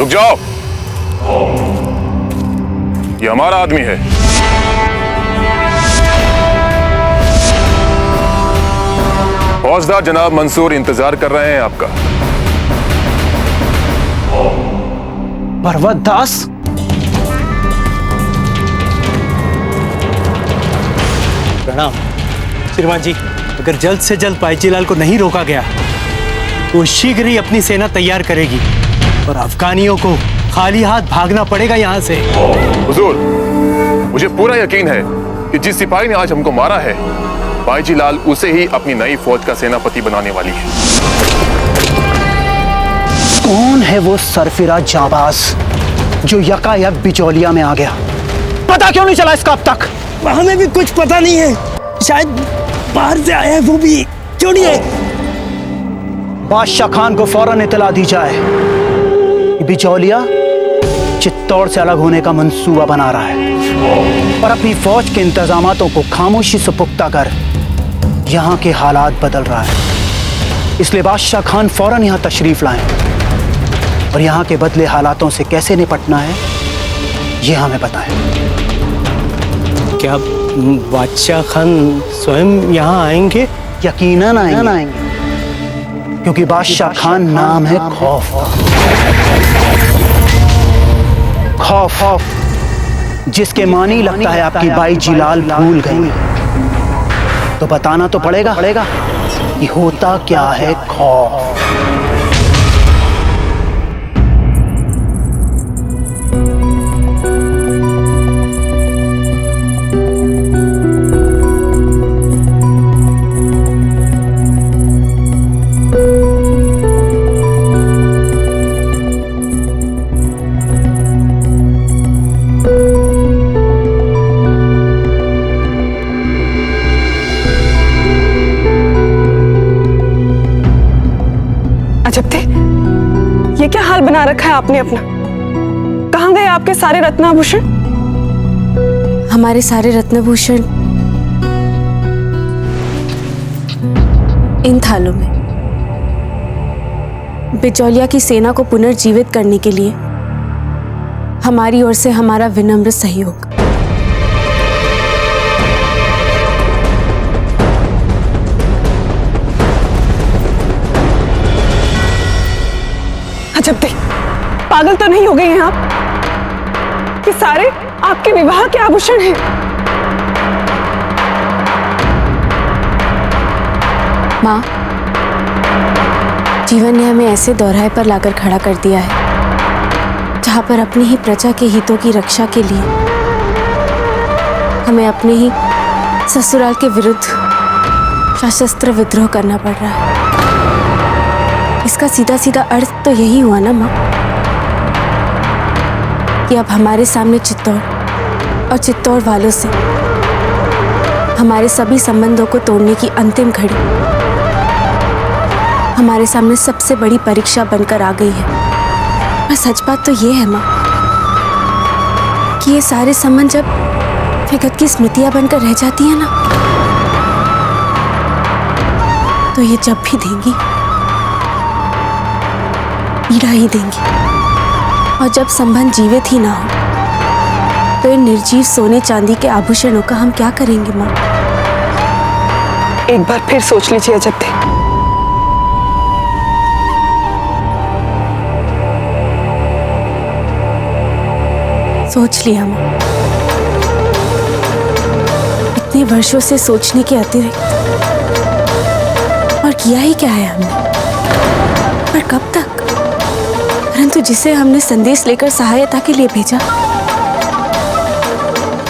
रुक जाओ, ये हमारा आदमी है। फौजदार जनाब मंसूर इंतजार कर रहे हैं आपका। पर्वत दास, प्रणाम। श्रीमान जी, अगर जल्द से जल्द बाईजीलाल को नहीं रोका गया तो शीघ्र ही अपनी सेना तैयार करेगी और अफगानियों को खाली हाथ भागना पड़ेगा यहाँ से। हुजूर, मुझे पूरा यकीन है कि जिस सिपाही ने आज हमको मारा है, बाईजीलाल उसे ही अपनी नई फौज का सेनापति बनाने वाली है। कौन है वो सरफिराज जाबाज जो यकायक बिचौलिया में आ गया? पता क्यों नहीं चला इसका अब तक? हमें भी कुछ पता नहीं है, शायद बाहर से आया है वो भी। क्यों नहीं है? बादशाह खान को फौरन इतला दी जाए कि बिचौलिया चित्तौड़ से अलग होने का मंसूबा बना रहा है और अपनी फौज के इंतजामातों को खामोशी से पुख्ता कर यहाँ के हालात बदल रहा है। इसलिए बादशाह खान फौरन यहाँ तशरीफ लाएं और यहाँ के बदले हालातों से कैसे निपटना है ये हमें बताएं। क्या बादशाह खान स्वयं यहाँ आएंगे? यकीनन आएंगे, क्योंकि बादशाह खान नाम है खौफ। खौफ जिसके मानी लगता है आपकी बाईजीलाल भूल गई। तो बताना तो पड़ेगा कि होता क्या है खौफ। ये क्या हाल बना रखा है आपने अपना? कहाँ गए आपके सारे रत्नाभूषण? हमारे सारे रत्नभूषण इन थालों में। बिचौलिया की सेना को पुनर्जीवित करने के लिए हमारी ओर से हमारा विनम्र सहयोग। अजब थे, पागल तो नहीं हो गए हैं आप? ये सारे आपके विवाह के आभूषण हैं। माँ, जीवन ने हमें ऐसे दोहराए पर लाकर खड़ा कर दिया है जहां पर अपनी ही प्रजा के हितों की रक्षा के लिए हमें अपने ही ससुराल के विरुद्ध सशस्त्र विद्रोह करना पड़ रहा है। इसका सीधा सीधा अर्थ तो यही हुआ ना माँ, कि अब हमारे सामने चित्तौड़ और चित्तौड़ वालों से हमारे सभी संबंधों को तोड़ने की अंतिम घड़ी हमारे सामने सबसे बड़ी परीक्षा बनकर आ गई है। और सच बात तो ये है माँ कि ये सारे संबंध जब विगत की स्मृतियां बनकर रह जाती है ना, तो ये जब भी देंगी पीड़ा ही देंगी। और जब संबंध जीवित ही ना हो तो इन निर्जीव सोने चांदी के आभूषणों का हम क्या करेंगे माँ? एक बार फिर सोच लीजिए अजब थे। सोच लिया माँ, इतने वर्षों से सोचने के अतिरिक्त और किया ही क्या है हमने? पर कब तक? परंतु जिसे हमने संदेश लेकर सहायता के लिए भेजा,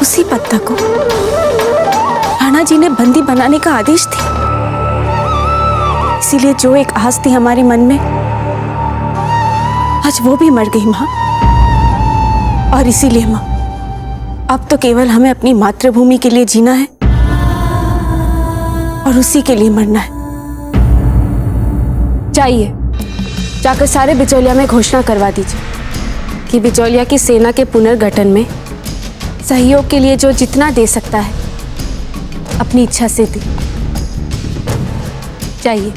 उसी पत्ता को राणा जी ने बंदी बनाने का आदेश दिया। इसीलिए जो एक आस थी हमारे मन में, आज वो भी मर गई माँ। और इसीलिए माँ, अब तो केवल हमें अपनी मातृभूमि के लिए जीना है और उसी के लिए मरना है। चाहिए जाकर सारे बिचौलिया में घोषणा करवा दीजिए कि बिचौलिया की सेना के पुनर्गठन में सहयोग के लिए जो जितना दे सकता है अपनी इच्छा से दे। चाहिए।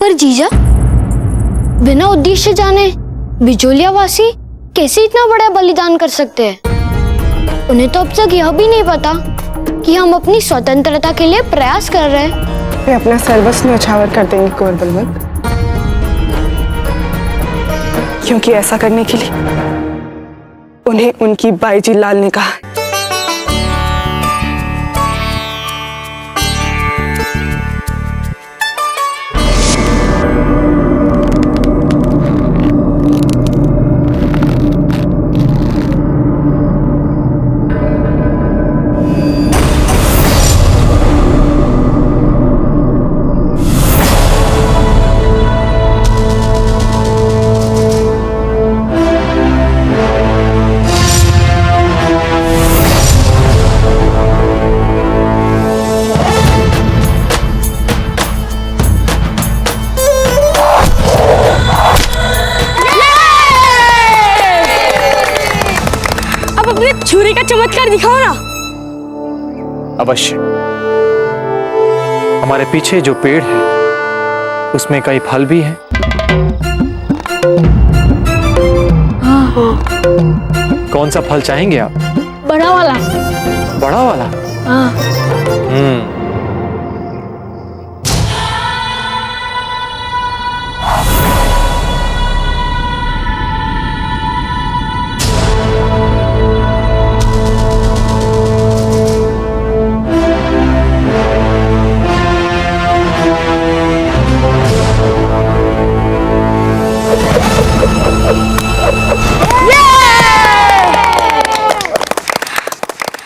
पर जीजा, बिना उद्देश्य जाने बिजोलिया वासी कैसे इतना बड़ा बलिदान कर सकते हैं? उन्हें तो अब तक यह भी नहीं पता कि हम अपनी स्वतंत्रता के लिए प्रयास कर रहे हैं। वे अपना सर्वस्व न्यौछावर कर देंगे कुंवर बलवंत, क्योंकि ऐसा करने के लिए उन्हें उनकी बाईजी लाल ने कहा। छुरी का चमत्कार दिखाओ ना। अवश्य। हमारे पीछे जो पेड़ है उसमें कई फल भी हैं। कौन सा फल चाहेंगे आप? बड़ा वाला। बड़ा वाला? हाँ।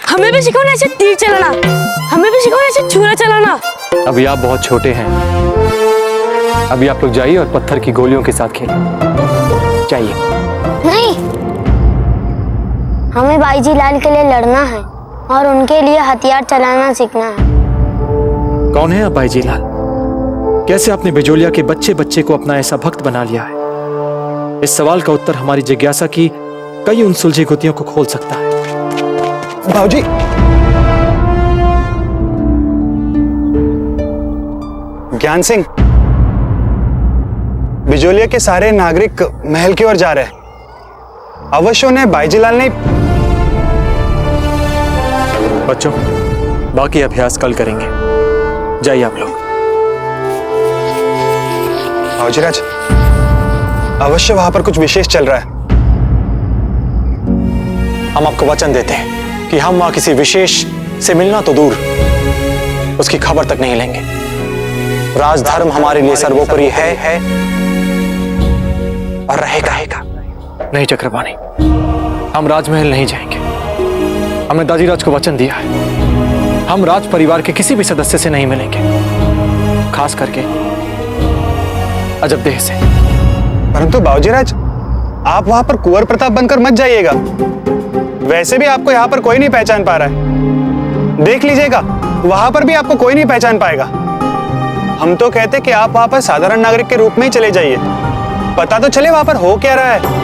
हमें भी सिखाओ ना ऐसे तीर चलाना, हमें भी सिखाओ ऐसे छुरा चलाना। अभी आप बहुत छोटे हैं, अभी आप लोग जाइए और पत्थर की गोलियों के साथ खेलें। जाइए। नहीं, हमें बाईजी लाल के लिए लड़ना है और उनके लिए हथियार चलाना सीखना है। कौन है आप बाईजी लाल? कैसे आपने बिजोलिया के बच्चे बच्चे को अपना ऐसा भक्त बना लिया है? इस सवाल का उत्तर हमारी जिज्ञासा की कई उन सुलझी गुत्थियों को खोल सकता है। बाबूजी, ज्ञान सिंह, बिजोलिया के सारे नागरिक महल की ओर जा रहे हैं। अवश्य उन्हें बाईजीलाल ने। बच्चों, बाकी अभ्यास कल करेंगे। जाइए आप लोग। बाबूजीराज, अवश्य वहां पर कुछ विशेष चल रहा है। हम आपको वचन देते हैं कि हम वहां किसी विशेष से मिलना तो दूर, उसकी खबर तक नहीं लेंगे। राजधर्म हमारे लिए सर्वोपरि है और रहेगा। नहीं चक्रपाणी, हम राजमहल नहीं जाएंगे। हमने दाजीराज को वचन दिया है, हम राज परिवार के किसी भी सदस्य से नहीं मिलेंगे, खास करके अजबदेह से। परंतु बाबूजीराज, आप वहां पर कुंवर प्रताप बनकर मत जाइएगा। वैसे भी आपको यहाँ पर कोई नहीं पहचान पा रहा है। देख लीजिएगा, वहां पर भी आपको कोई नहीं पहचान पाएगा। हम तो कहते कि आप वहां पर साधारण नागरिक के रूप में ही चले जाइए, पता तो चले वहां पर हो क्या रहा है।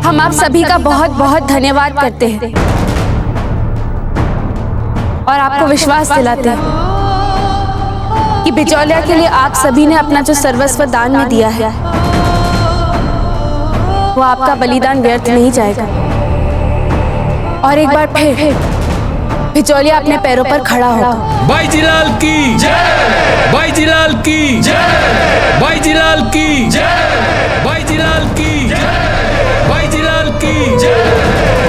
हम आप सभी का बहुत बहुत धन्यवाद करते हैं और आपको विश्वास दिलाते हैं कि बिजोलिया के लिए आप सभी ने अपना जो सर्वस्व दान में दिया है वो आपका बलिदान व्यर्थ नहीं जाएगा और एक बार फिर बिजोलिया अपने पैरों पर खड़ा होगा। बाईजीलाल की जय, बाईजीलाल की जय, बाईजीलाल की जय, बाईजीलाल की जय, बाईजीलाल की जय,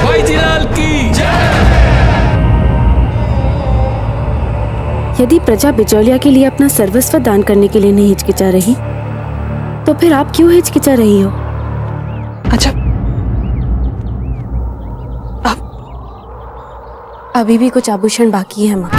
बाईजीलाल की जय। यदि प्रजा बिजोलिया के लिए अपना सर्वस्व दान करने के लिए नहीं हिचकिचा रही तो फिर आप क्यों हिचकिचा रही हो? अच्छा, अभी भी कुछ आभूषण बाकी है माँ।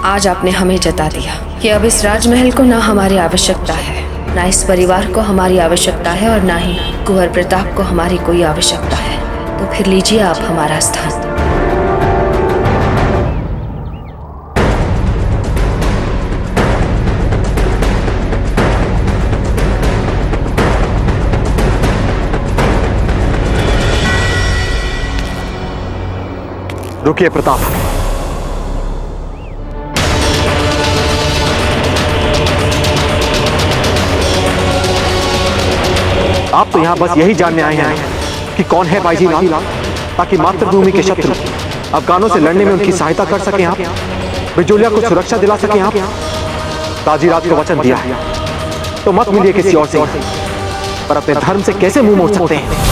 आज आपने हमें जता दिया कि अब इस राजमहल को ना हमारी आवश्यकता है, ना इस परिवार को हमारी आवश्यकता है और ना ही कुंवर प्रताप को हमारी कोई आवश्यकता है। तो फिर लीजिए आप हमारा स्थान। रुकिए प्रताप, आप तो यहाँ बस यही जानने आए हैं कि कौन है बाईजी लाल, ताकि मातृभूमि के शत्रु अफगानों से लड़ने में उनकी सहायता कर सकें आप, बिजोलिया को सुरक्षा दिला सकें आप। ताजीरात को वचन दिया है तो मत मिलिए किसी और से, पर अपने धर्म से कैसे मुंह मोड़ सकते हैं।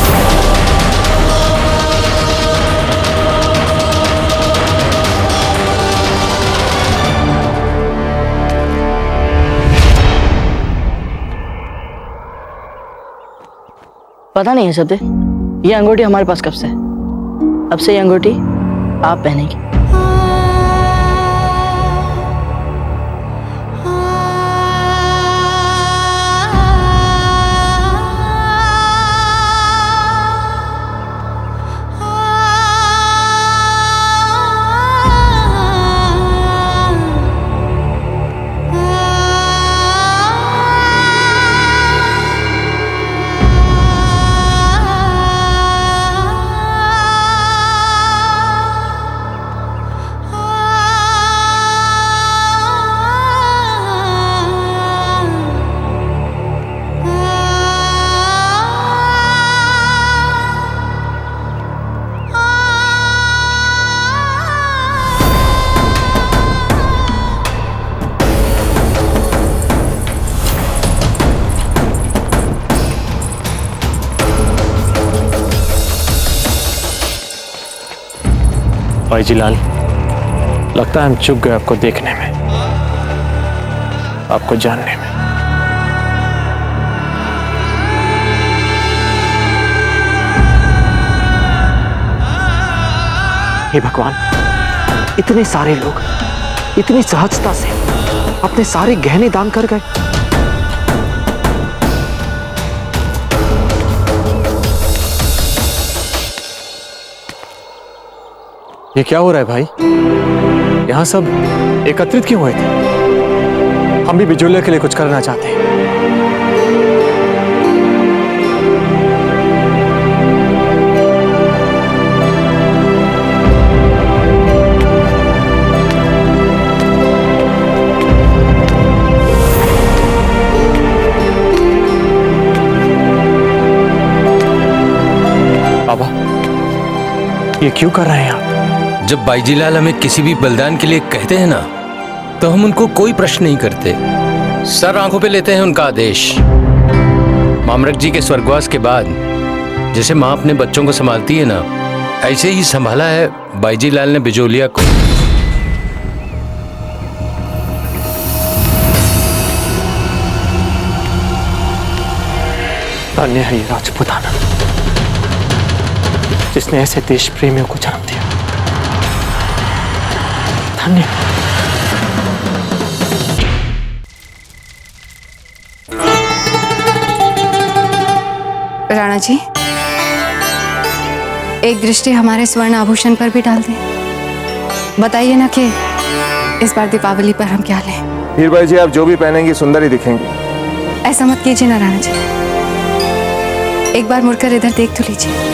पता नहीं है सबसे, ये अंगूठी हमारे पास कब से है। अब से ये अंगूठी आप पहनेंगी। बाईजी लाल, लगता है हम चूक गए आपको देखने में, आपको जानने में। हे भगवान, इतने सारे लोग इतनी सहजता से अपने सारे गहने दान कर गए। ये क्या हो रहा है भाई? यहाँ सब एकत्रित क्यों हुए थे? हम भी बिजोलिया के लिए कुछ करना चाहते हैं। बाबा, ये क्यों कर रहे हैं आप? जब बाईजीलाल हमें किसी भी बलिदान के लिए कहते हैं ना, तो हम उनको कोई प्रश्न नहीं करते, सर आंखों पे लेते हैं उनका आदेश। मामरक जी के स्वर्गवास के बाद जैसे माँ अपने बच्चों को संभालती है ना, ऐसे ही संभाला है बाईजीलाल ने बिजोलिया को। धन्य है ये राजपुताना, जिसने ऐसे देश प्रेमियों को जन्म दिया। धन्य। राणा जी, एक दृष्टि हमारे स्वर्ण आभूषण पर भी डाल दें। बताइए ना कि इस बार दीपावली पर हम क्या लें। हीरबाई जी, आप जो भी पहनेंगी सुंदर ही दिखेंगी। ऐसा मत कीजिए ना राणा जी, एक बार मुड़कर इधर देख तो लीजिए।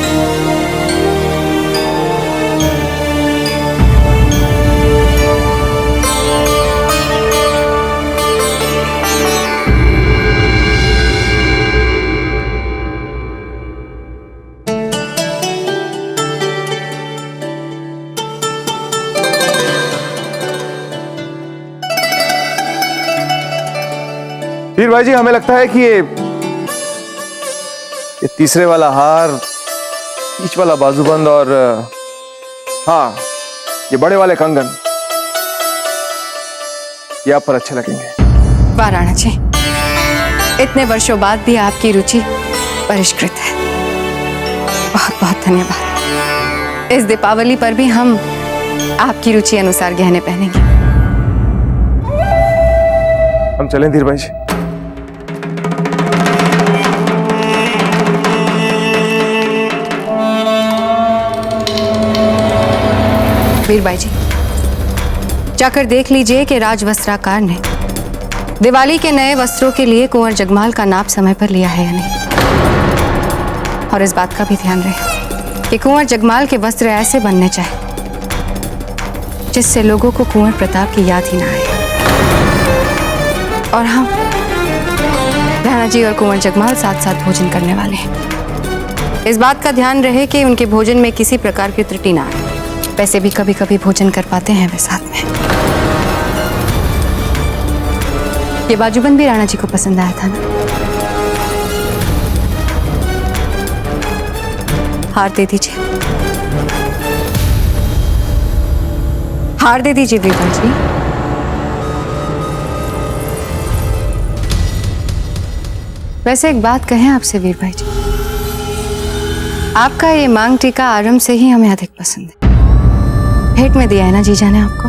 हीर भाई जी, हमें लगता है कि ये तीसरे वाला हार, बीच वाला बाजूबंद और हाँ, ये बड़े वाले कंगन, ये आप पर अच्छे लगेंगे। वाह राणा जी, इतने वर्षों बाद भी आपकी रुचि परिष्कृत है। बहुत बहुत धन्यवाद। इस दीपावली पर भी हम आपकी रुचि अनुसार गहने पहनेंगे। हम चलें धीर भाई जी। वीर भाई जी, जाकर देख लीजिए कि राज वस्त्राकार ने दिवाली के नए वस्त्रों के लिए कुंवर जगमाल का नाप समय पर लिया है या नहीं। और इस बात का भी ध्यान रहे कि कुंवर जगमाल के वस्त्र ऐसे बनने चाहिए जिससे लोगों को कुंवर प्रताप की याद ही ना आए। और हाँ, राणा जी और कुंवर जगमाल साथ साथ भोजन करने वाले हैं। इस बात का ध्यान रहे कि उनके भोजन में किसी प्रकार की त्रुटि ना आए। वैसे भी कभी कभी भोजन कर पाते हैं वे साथ में। ये बाजूबंद भी राणा जी को पसंद आया था ना? हार दे दीजिए, हार दे दीजिए वीरबल जी। वैसे एक बात कहें आपसे वीर भाई जी, आपका ये मांग टीका आरंभ से ही हमें अधिक पसंद है। भेंट में दिया है ना जीजा ने आपको?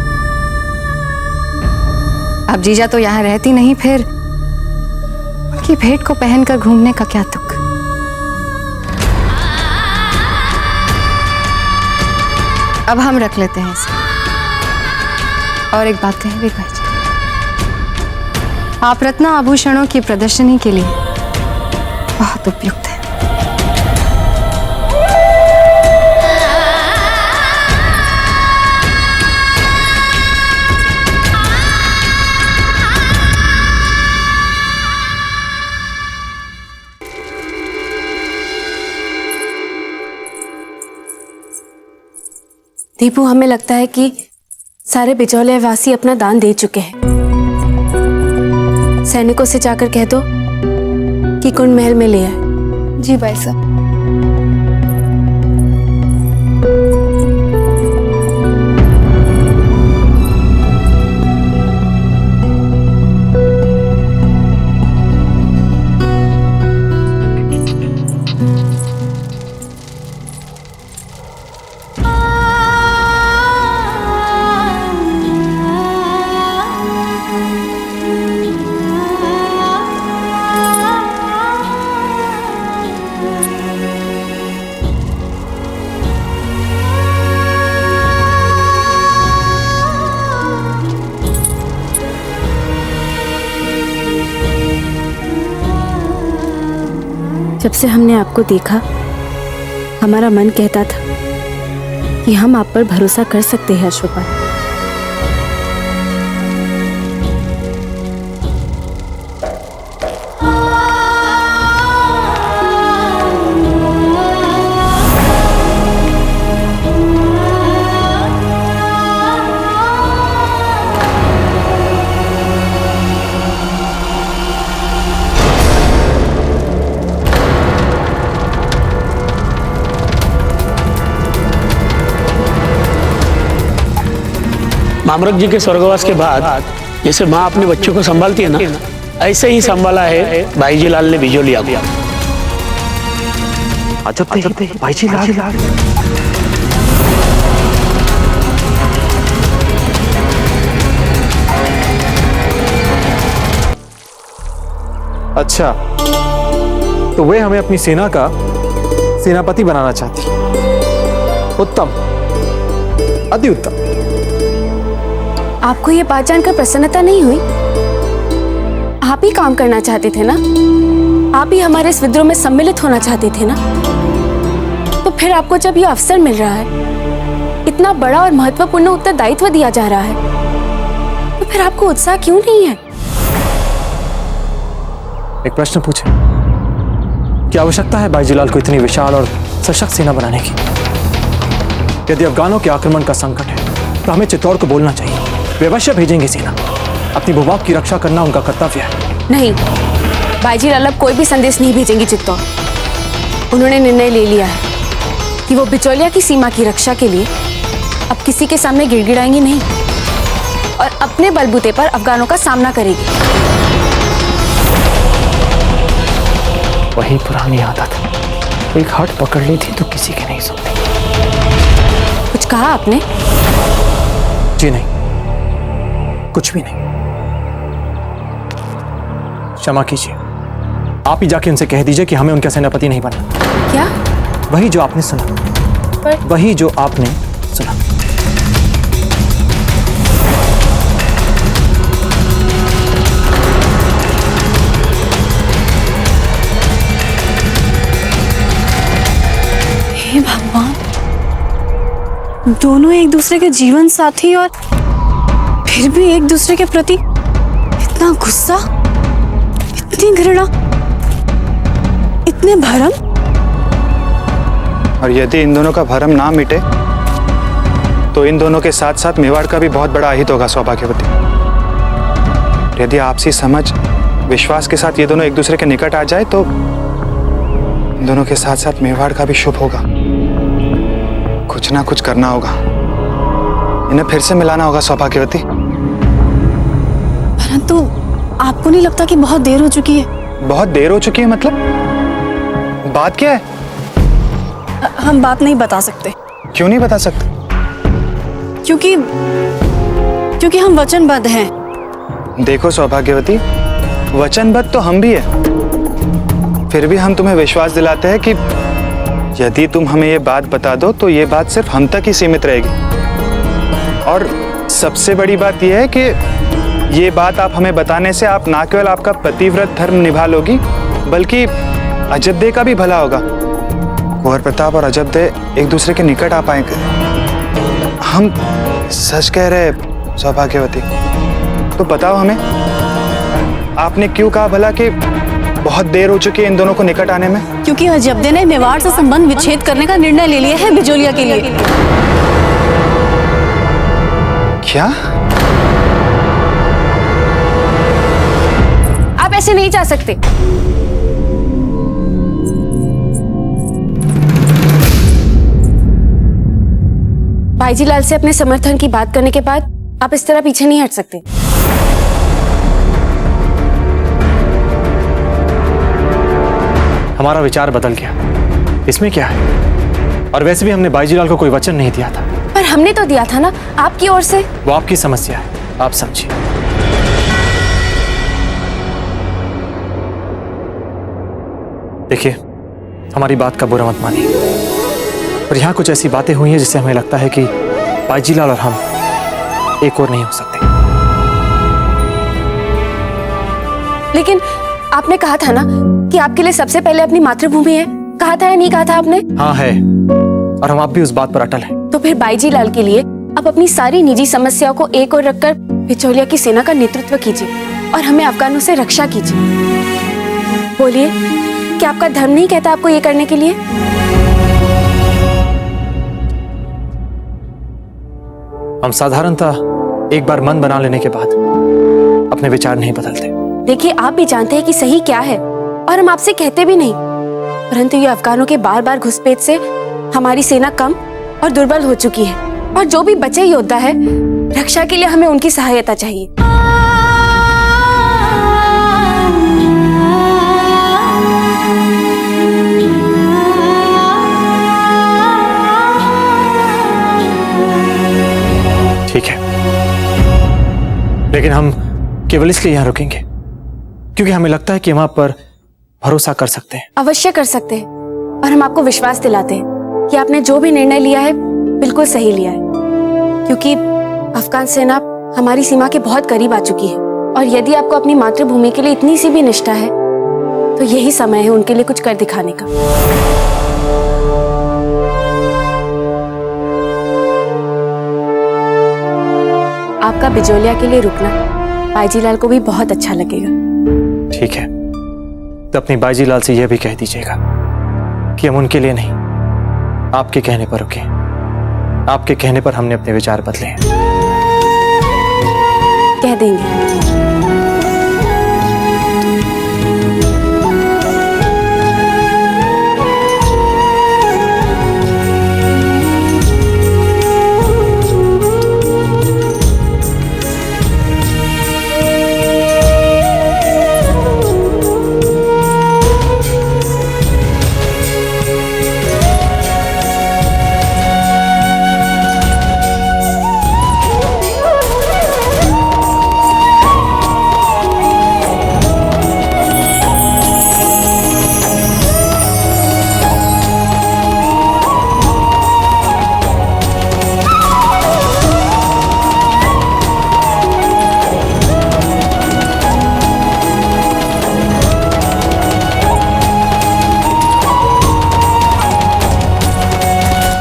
अब जीजा तो यहाँ रहती नहीं, फिर उनकी भेंट को पहनकर घूमने का क्या तुक। अब हम रख लेते हैं इसे। और एक बात कहें वीर भाई जी, आप रत्न आभूषणों की प्रदर्शनी के लिए बहुत उपयुक्त है। दीपू, हमें लगता है कि सारे बिचौलिया वासी अपना दान दे चुके हैं। सैनिकों से जाकर कह दो कि कुंड महल में ले आए। जी भाई साहब। जब से हमने आपको देखा, हमारा मन कहता था कि हम आप पर भरोसा कर सकते हैं अशोका। मामरक जी के स्वर्गवास के बाद जैसे माँ अपने बच्चों को संभालती है ना, ऐसे ही संभाला है भाईजी लाल ने बिजोलिया को। अजब भाईजी लाल। अच्छा, तो वे हमें अपनी सेना का सेनापति बनाना चाहती। उत्तम, अति उत्तम। आपको ये बात जानकर प्रसन्नता नहीं हुई? आप ही काम करना चाहते थे ना? आप ही हमारे इस विद्रोह में सम्मिलित होना चाहते थे ना? तो फिर आपको जब ये अवसर मिल रहा है, इतना बड़ा और महत्वपूर्ण उत्तरदायित्व दिया जा रहा है, तो फिर आपको उत्साह क्यों नहीं है? एक प्रश्न पूछे, क्या आवश्यकता है बाईजीलाल को इतनी विशाल और सशक्त सेना बनाने की? यदि अफगानों के आक्रमण का संकट है तो हमें चित्तौड़ को बोलना चाहिए। वे अवश्य भेजेंगे सेना। अपनी भूभाग की रक्षा करना उनका कर्तव्य है। नहीं, बाईजीलाल अब कोई भी संदेश नहीं भेजेंगे चित्तौड़। उन्होंने निर्णय ले लिया है कि वो बिचौलिया की सीमा की रक्षा के लिए अब किसी के सामने गिड़गिड़ाएंगी नहीं और अपने बलबूते पर अफगानों का सामना करेगी। वही पुरानी आदत, एक हाथ पकड़ ली थी तो किसी की नहीं सुनती। कुछ कहा आपने? जी नहीं, कुछ भी नहीं। क्षमा कीजिए, आप ही जाके उनसे कह दीजिए कि हमें उनका सेनापति नहीं बनना। क्या? वही जो आपने सुना, वही जो आपने सुना। हे भगवान, दोनों एक दूसरे के जीवन साथी और फिर भी एक दूसरे के प्रति इतना गुस्सा, इतनी घृणा, इतने भरम। और यदि इन दोनों का भरम ना मिटे तो इन दोनों के साथ साथ मेवाड़ का भी बहुत बड़ा अहित होगा सौभाग्यवती। यदि आपसी समझ, विश्वास के साथ ये दोनों एक दूसरे के निकट आ जाए तो इन दोनों के साथ साथ मेवाड़ का भी शुभ होगा। कुछ ना कुछ करना होगा, इन्हें फिर से मिलाना होगा सौभाग्यवती। परंतु आपको नहीं लगता कि बहुत देर हो चुकी है? बहुत देर हो चुकी है मतलब? बात क्या है? हम बात नहीं बता सकते। क्यों नहीं बता सकते? क्योंकि हम वचनबद्ध हैं। देखो सौभाग्यवती, वचनबद्ध तो हम भी है, फिर भी हम तुम्हें विश्वास दिलाते हैं कि यदि तुम हमें ये बात बता दो तो ये बात सिर्फ हम तक ही सीमित रहेगी। और सबसे बड़ी बात यह है कि ये बात आप हमें बताने से आप ना केवल आपका पतिव्रत धर्म निभा लोगी, बल्कि अजबदे का भी भला होगा। कुंवर प्रताप और अजबदे एक दूसरे के निकट आ पाएंगे। हम सच कह रहे सौभाग्यवती, तो बताओ हमें, आपने क्यों कहा भला कि बहुत देर हो चुकी है इन दोनों को निकट आने में? क्योंकि अजबदे ने मेवाड़ से संबंध विच्छेद करने का निर्णय ले लिया है बिजोलिया के लिए। क्या? आप ऐसे नहीं जा सकते। भाईजी लाल से अपने समर्थन की बात करने के बाद आप इस तरह पीछे नहीं हट सकते। हमारा विचार बदल गया, इसमें क्या है? और वैसे भी हमने बाईजीलाल को कोई वचन नहीं दिया था। पर हमने तो दिया था ना आपकी ओर से। वो आपकी समस्या है, आप समझिए। देखिए, हमारी बात का बुरा मत मानिए, पर यहाँ कुछ ऐसी बातें हुई हैं जिससे हमें लगता है कि बाईजीलाल और हम एक और नहीं हो सकते। लेकिन आपने कहा था ना कि आपके लिए सबसे पहले अपनी मातृभूमि है। कहा था या नहीं कहा था आपने? हाँ है, और हम आप भी उस बात पर अटल हैं। तो फिर बाईजीलाल के लिए आप अपनी सारी निजी समस्याओं को एक ओर रखकर बिचौलिया की सेना का नेतृत्व कीजिए और हमें अफगानों से रक्षा कीजिए। बोलिए, क्या आपका धर्म नहीं कहता आपको ये करने के लिए? हम साधारणतः एक बार मन बना लेने के बाद अपने विचार नहीं बदलते। देखिए, आप भी जानते हैं कि सही क्या है और हम आपसे कहते भी नहीं, परंतु ये अफगानों के बार बार घुसपैठ से हमारी सेना कम और दुर्बल हो चुकी है और जो भी बचे योद्धा है, रक्षा के लिए हमें उनकी सहायता चाहिए। ठीक है, लेकिन हम केवल इसलिए यहाँ रुकेंगे क्योंकि हमें लगता है कि हम आप पर भरोसा कर सकते हैं। अवश्य कर सकते हैं, और हम आपको विश्वास दिलाते हैं कि आपने जो भी निर्णय लिया है बिल्कुल सही लिया है, क्योंकि अफगान सेना हमारी सीमा के बहुत करीब आ चुकी है और यदि आपको अपनी मातृभूमि के लिए इतनी सी भी निष्ठा है तो यही समय है उनके लिए कुछ कर दिखाने का। आपका बिजोलिया के लिए रुकना बाईजीलाल को भी बहुत अच्छा लगेगा। ठीक है, तो अपनी बाईजीलाल से यह भी कह दीजिएगा कि हम उनके लिए नहीं, आपके कहने पर रुके। आपके कहने पर हमने अपने विचार बदले हैं। कह देंगे।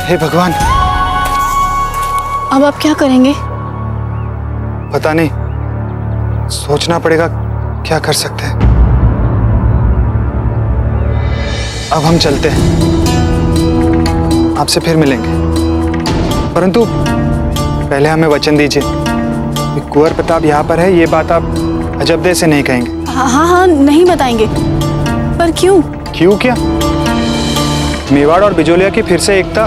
हे भगवान, अब आप क्या करेंगे? पता नहीं, सोचना पड़ेगा क्या कर सकते हैं। अब हम चलते हैं, आपसे फिर मिलेंगे, परंतु पहले हमें वचन दीजिए कि कुंवर प्रताप यहाँ पर है, ये बात आप अजबदे से नहीं कहेंगे। हाँ, नहीं बताएंगे। पर क्यों? क्यों क्या? मेवाड़ और बिजोलिया की फिर से एकता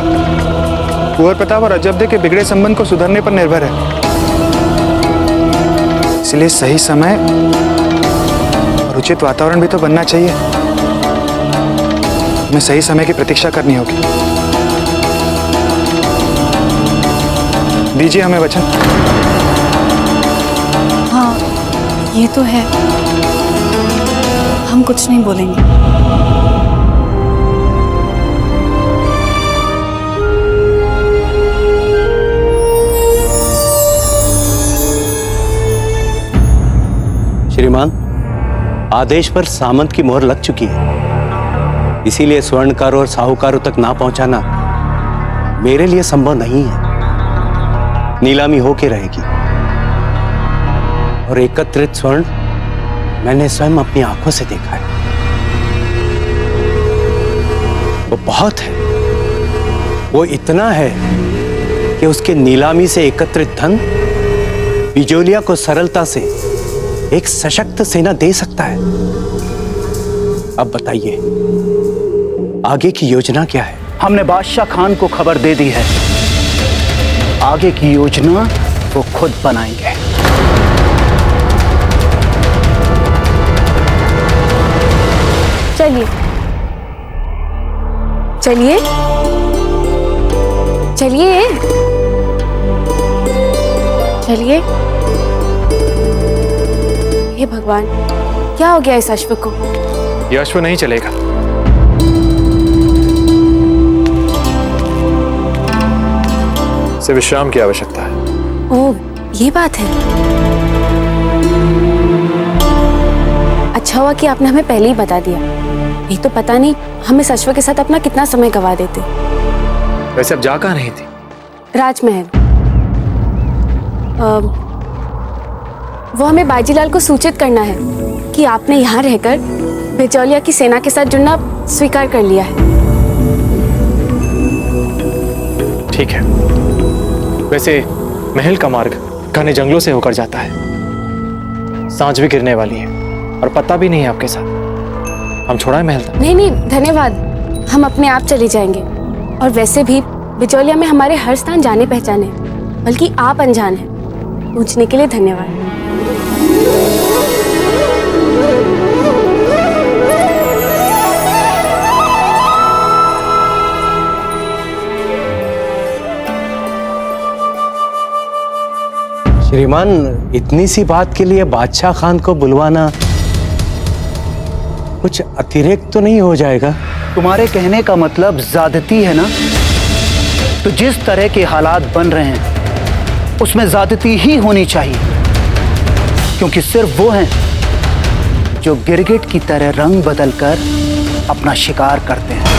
कुंवर प्रताप और अजबदे के बिगड़े संबंध को सुधरने पर निर्भर है। इसलिए सही समय और उचित वातावरण भी तो बनना चाहिए। हमें सही समय की प्रतीक्षा करनी होगी। दीजिए हमें वचन। हाँ, ये तो है, हम कुछ नहीं बोलेंगे। श्रीमान, आदेश पर सामंत की मोहर लग चुकी है, इसीलिए स्वर्णकारों और साहूकारों तक ना पहुंचाना मेरे लिए संभव नहीं है। नीलामी होके रहेगी और एकत्रित स्वर्ण मैंने स्वयं अपनी आंखों से देखा है। वो बहुत है, वो इतना है कि उसके नीलामी से एकत्रित धन बिजोलिया को सरलता से एक सशक्त सेना दे सकता है। अब बताइए, आगे की योजना क्या है? हमने बादशाह खान को खबर दे दी है, आगे की योजना वो खुद बनाएंगे। चलिए चलिए चलिए चलिए। हे भगवान, क्या हो गया इस अश्व को? ये अश्व नहीं चलेगा। इसे विश्राम की आवश्यकता है। ओह, ये बात है। अच्छा हुआ कि आपने हमें पहले ही बता दिया, नहीं तो पता नहीं हम इस अश्व के साथ अपना कितना समय गवा देते। वैसे अब जा कहाँ रही थी? राजमहल। वो हमें बाजीलाल को सूचित करना है कि आपने यहाँ रहकर बिचौलिया की सेना के साथ जुड़ना स्वीकार कर लिया है। ठीक है। वैसे महल का मार्ग घने जंगलों से होकर जाता है। सांझ भी गिरने वाली है और पता भी नहीं है आपके साथ। हम छोड़ा है महल तक? नहीं, धन्यवाद, हम अपने आप चले जाएंगे। और वैसे भी बिचौलिया में हमारे हर स्थान जाने पहचाने, बल्कि आप अनजान हैं। पूछने के लिए धन्यवाद। श्रीमान, इतनी सी बात के लिए बादशाह खान को बुलवाना कुछ अतिरिक्त तो नहीं हो जाएगा? तुम्हारे कहने का मतलब ज्यादती है ना? तो जिस तरह के हालात बन रहे हैं उसमें ज्यादती ही होनी चाहिए, क्योंकि सिर्फ वो हैं जो गिरगिट की तरह रंग बदलकर अपना शिकार करते हैं।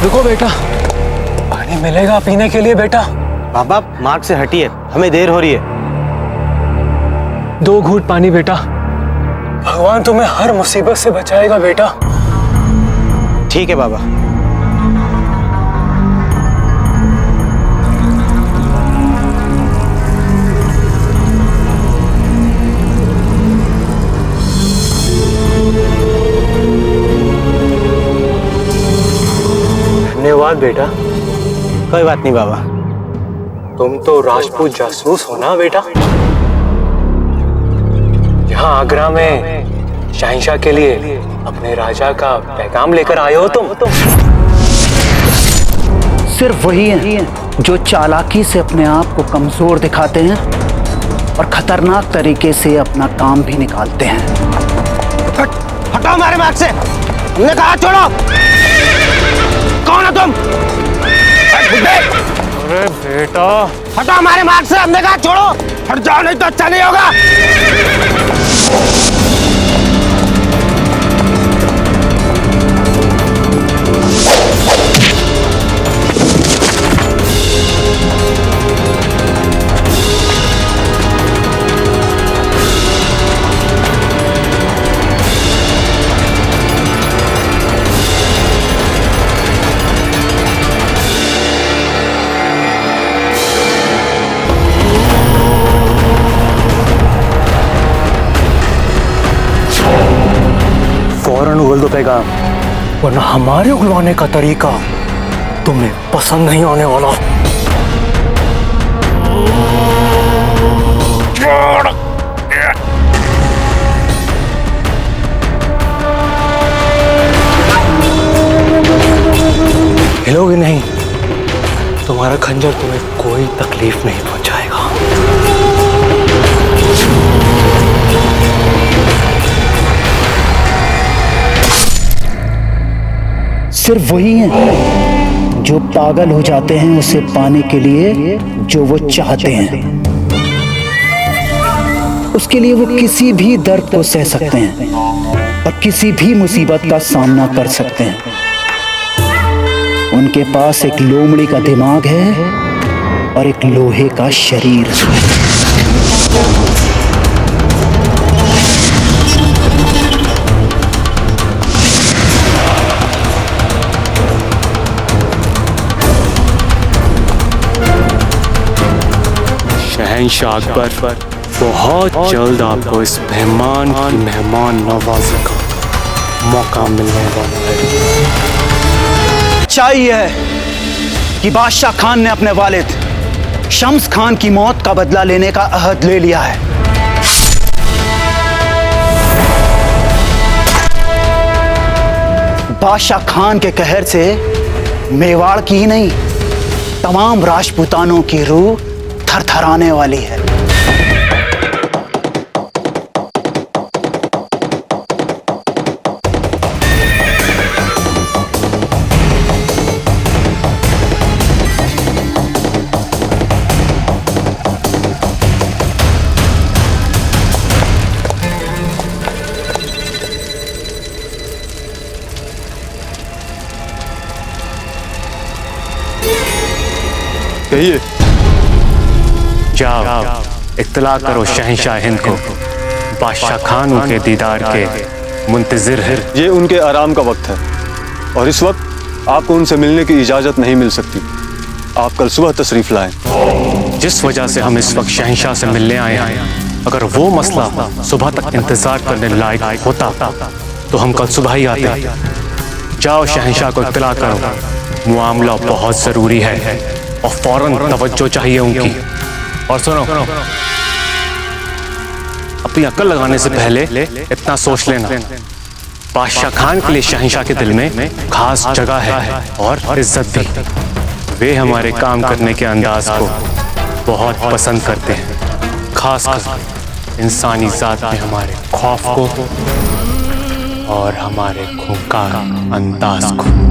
रुको बेटा, पानी मिलेगा पीने के लिए बेटा। बाबा, मार्ग से हटिए, हमें देर हो रही है। 2 घूंट पानी बेटा, भगवान तुम्हें हर मुसीबत से बचाएगा बेटा। ठीक है बाबा। धन्यवाद बेटा। कोई बात नहीं बाबा। तुम तो राजपूत जासूस हो ना बेटा? यहाँ आगरा में शहंशाह के लिए अपने राजा का पैगाम लेकर आए हो तुम। सिर्फ वही हैं जो चालाकी से अपने आप को कमजोर दिखाते हैं और खतरनाक तरीके से अपना काम भी निकालते हैं। हटाओ हमारे मार्ग से, हमने कहा छोड़ो। कौन हो तुम? अरे बेटा, हटाओ हमारे मार्ग से, हमने कहा छोड़ो। हट जाओ नहीं तो अच्छा नहीं होगा। फौरन उगल दो पैगाम, वरना हमारे उगलवाने का तरीका तुम्हें पसंद नहीं आने वाला। हिलोगे नहीं, तुम्हारा खंजर तुम्हें कोई तकलीफ नहीं पहुंचाएगा। सिर्फ वही हैं जो पागल हो जाते हैं उसे पाने के लिए जो वो चाहते हैं। उसके लिए वो किसी भी दर्द को सह सकते हैं और किसी भी मुसीबत का सामना कर सकते हैं। उनके पास एक लोमड़ी का दिमाग है और एक लोहे का शरीर। शहंशाह अकबर बहुत जल्द आपको इस मेहमान की मेहमान नवाजी का मौका मिलने वाला है। चाहिए कि बादशाह खान ने अपने वालिद शम्स खान की मौत का बदला लेने का अहद ले लिया है। बादशाह खान के कहर से मेवाड़ की ही नहीं, तमाम राजपूतानों की रूह थरथराने वाली है। कहिए। जाओ इत्तला करो शहंशाह हिंद को, बादशाह खान उनके दीदार के मुंतजिर है। ये उनके आराम का वक्त है और इस वक्त आपको उनसे मिलने की इजाजत नहीं मिल सकती। आप कल सुबह तशरीफ लाएं। जिस वजह से हम इस वक्त शहंशाह से मिलने आए हैं, अगर वो मसला सुबह तक इंतजार करने लायक होता तो हम कल सुबह ही आते। जाओ शहंशाह को इत्तला करो, मामला बहुत जरूरी है और फौरन तवज्जो चाहिए उनकी। और सुनो, अपनी अक्ल लगाने से पहले इतना सोच लेना, बादशाह खान के लिए शहंशाह के दिल में खास जगह है और इज्जत भी। वे हमारे काम करने के अंदाज को बहुत पसंद करते हैं, खासकर इंसानी जात में हमारे खौफ को और हमारे खूंखार अंदाज को।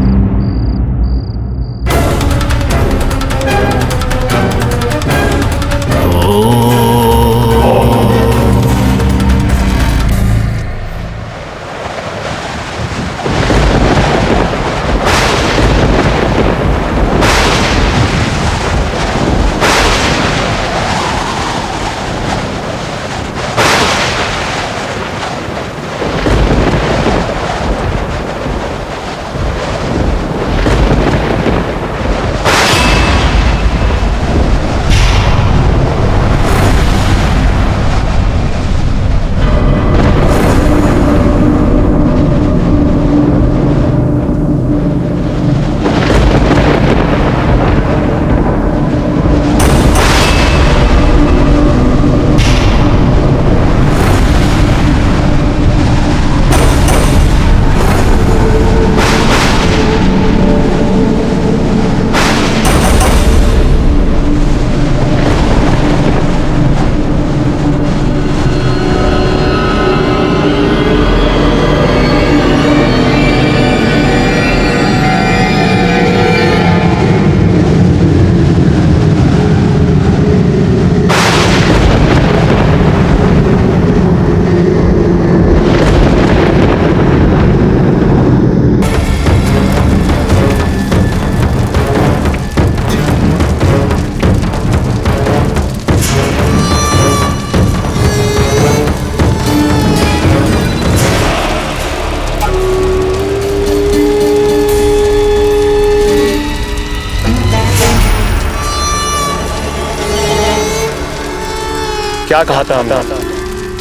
क्या कहा था हमने?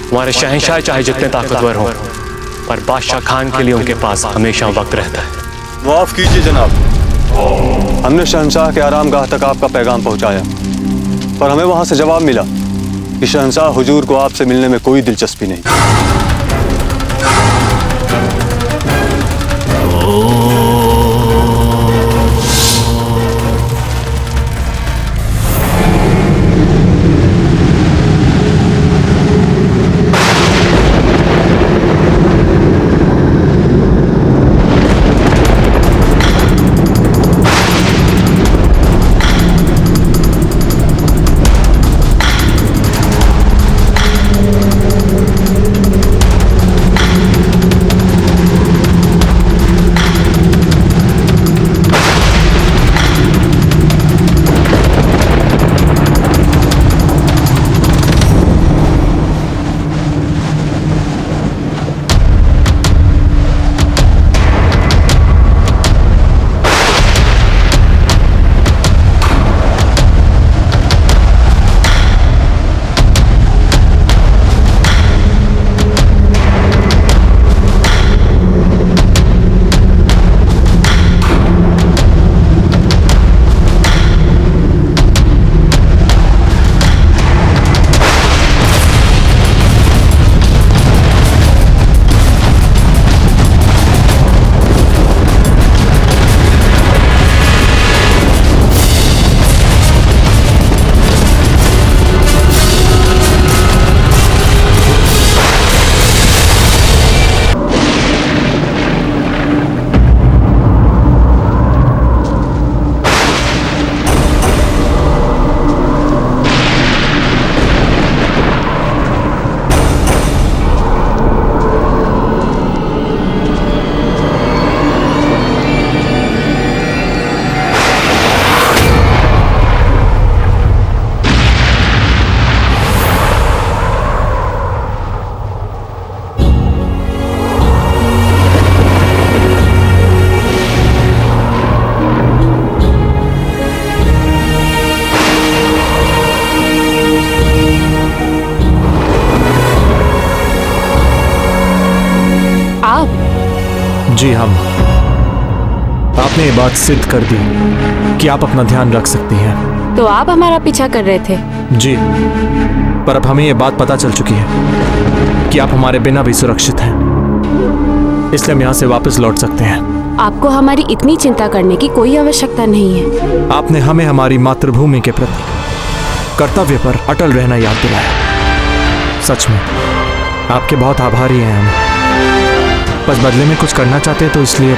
हमारे शहंशाह चाहे जितने ताकतवर हों, पर बादशाह खान के लिए उनके पास हमेशा वक्त रहता है। माफ कीजिए जनाब, हमने शहंशाह के आरामगाह तक आपका पैगाम पहुंचाया, पर हमें वहां से जवाब मिला कि शहंशाह हुजूर को आपसे मिलने में कोई दिलचस्पी नहीं। जी हम। आपने ये बात सिद्ध कर दी कि आप अपना ध्यान रख सकती हैं। तो आप हमारा पीछा कर रहे थे? जी, पर अब हमें ये बात पता चल चुकी है कि आप हमारे बिना भी सुरक्षित हैं, इसलिए हम यहाँ से वापस लौट सकते हैं। आपको हमारी इतनी चिंता करने की कोई आवश्यकता नहीं है। आपने हमें हमारी मातृभूमि के प्रति कर्तव्य पर अटल रहना याद दिलाया। सच में आपके बहुत आभारी हैं हम। बस बदले में कुछ करना चाहते हैं, तो इसलिए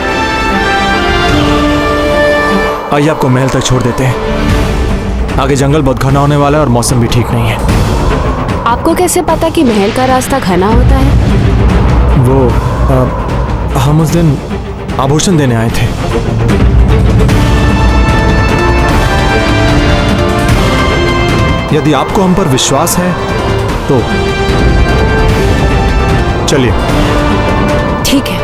आइए आपको महल तक छोड़ देते हैं। आगे जंगल बहुत घना होने वाला है और मौसम भी ठीक नहीं है। आपको कैसे पता कि महल का रास्ता घना होता है? वो हम उस दिन आभूषण देने आए थे। यदि आपको हम पर विश्वास है तो चलिए। ठीक है।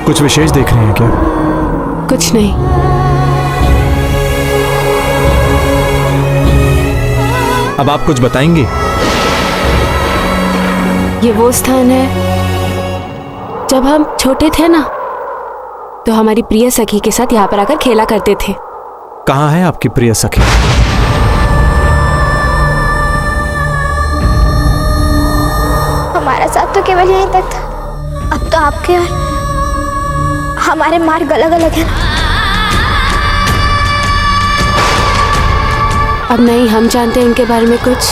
कुछ विशेष देख रहे हैं क्या? कुछ नहीं। अब आप कुछ बताएंगे? ये वो स्थान है जब हम छोटे थे ना, तो हमारी प्रिय सखी के साथ यहाँ पर आकर खेला करते थे। कहाँ है आपकी प्रिय सखी? हमारा साथ तो केवल यहीं तक था, अब तो आपके और हमारे मार्ग अलग अलग है। अब नहीं हम जानते हैं उनके बारे में कुछ,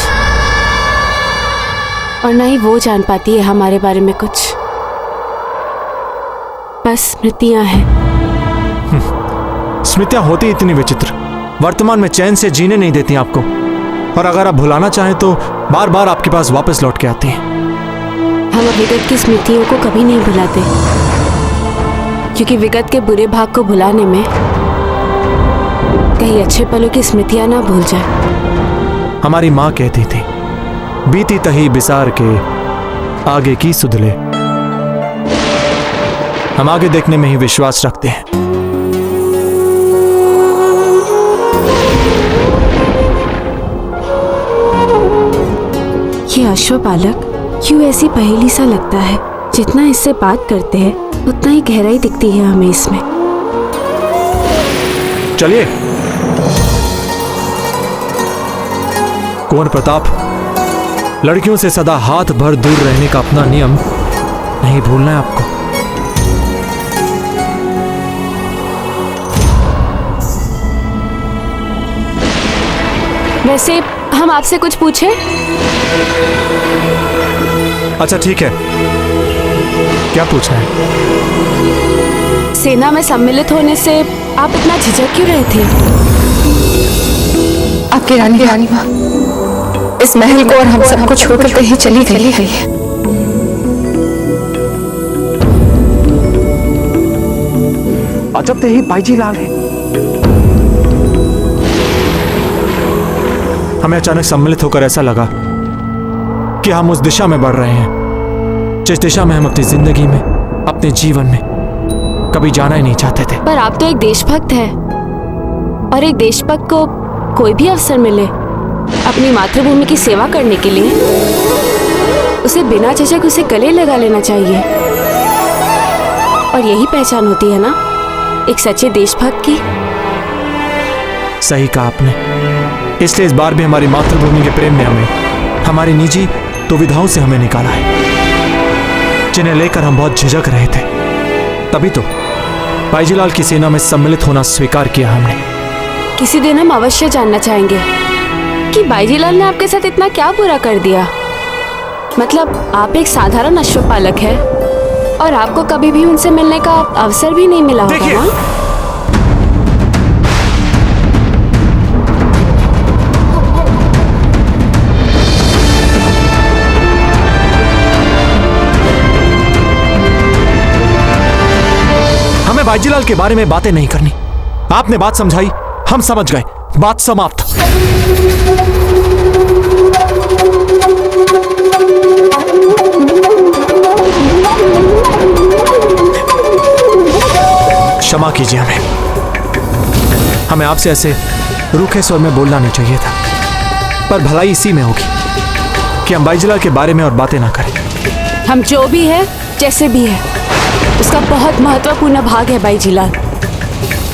और ना ही वो जान पाती है हमारे बारे में कुछ। बस स्मृतियां हैं। स्मृतियां होती इतनी विचित्र, वर्तमान में चैन से जीने नहीं देती आपको। और अगर आप भुलाना चाहें तो बार बार आपके पास वापस लौट के आती हैं। हम विगत की स्मृतियों को कभी नहीं भुलाते, क्योंकि विगत के बुरे भाग को भुलाने में कहीं अच्छे पलों की स्मृतियां ना भूल जाए। हमारी माँ कहती थी, बीती तही बिसार के आगे की सुध ले। हम आगे देखने में ही विश्वास रखते हैं। ये अश्वपालक क्यों ऐसी पहेली सा लगता है? जितना इससे बात करते हैं उतना ही गहराई दिखती है हमें इसमें। चलिए। कुंवर प्रताप, लड़कियों से सदा हाथ भर दूर रहने का अपना नियम नहीं भूलना है आपको। वैसे हम आपसे कुछ पूछे? अच्छा ठीक है, क्या पूछना है? सेना में सम्मिलित होने से आप इतना झिझक क्यों रहे थे? आपकी रानी माँ इस महल को और हम सबको छोड़कर कहीं चली गई है। अजब ते ही बाईजी लाल है। हमें अचानक सम्मिलित होकर ऐसा लगा कि हम उस दिशा में बढ़ रहे हैं जिस दिशा में हम अपनी जिंदगी में, अपने जीवन में कभी जाना ही नहीं चाहते थे। पर आप तो एक देशभक्त हैं, और एक देशभक्त को कोई भी अवसर मिले अपनी मातृभूमि की सेवा करने के लिए, उसे बिना झिझक उसे गले लगा लेना चाहिए। और यही पहचान होती है ना एक सच्चे देशभक्त की। सही कहा आपने। इसलिए इस बार भी हमारी मातृभूमि के प्रेम ने हमें हमारी निजी दुविधाओं से हमें निकाला है, जिन्हें लेकर हम बहुत झिझक रहे थे। तभी तो बाईजीलाल की सेना में सम्मिलित होना स्वीकार किया हमने। किसी दिन हम अवश्य जानना चाहेंगे कि बाईजीलाल ने आपके साथ इतना क्या बुरा कर दिया। मतलब आप एक साधारण अश्वपालक है और आपको कभी भी उनसे मिलने का अवसर भी नहीं मिला होगा ना? हमें बाईजीलाल के बारे में बातें नहीं करनी। आपने बात समझाई, हम समझ गए, बात समाप्त। क्षमा कीजिए हमें आपसे ऐसे रूखे स्वर में बोलना नहीं चाहिए था, पर भलाई इसी में होगी कि हम बाईजीलाल के बारे में और बातें ना करें। हम जो भी है, जैसे भी है, उसका बहुत महत्वपूर्ण भाग है बाईजीलाल।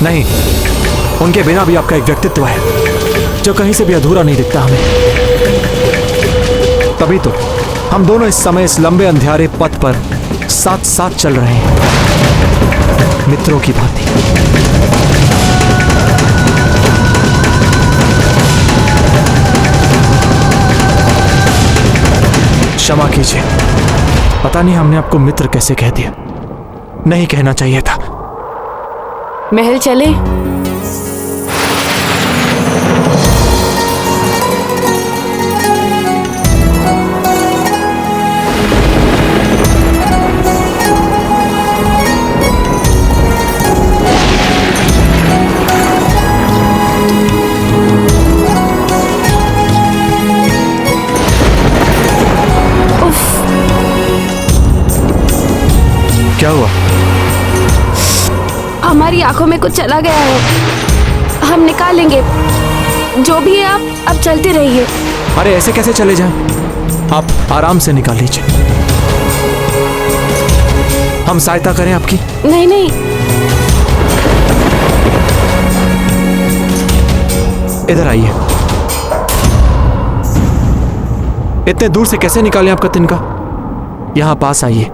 नहीं, उनके बिना भी आपका एक व्यक्तित्व है जो कहीं से भी अधूरा नहीं दिखता हमें। तभी तो हम दोनों इस समय इस लंबे अंधियारे पथ पर साथ साथ चल रहे हैं, मित्रों की भांति। क्षमा कीजिए, पता नहीं हमने आपको मित्र कैसे कह दिया। नहीं कहना चाहिए था। महल चले? क्या हुआ? हमारी आंखों में कुछ चला गया है, हम निकाल लेंगे। जो भी है आप अब चलते रहिए। अरे ऐसे कैसे चले जाएं? आप आराम से निकाल लीजिए, हम सहायता करें आपकी। नहीं नहीं, इधर आइए। इतने दूर से कैसे निकालें आपका तिनका? यहां पास आइए।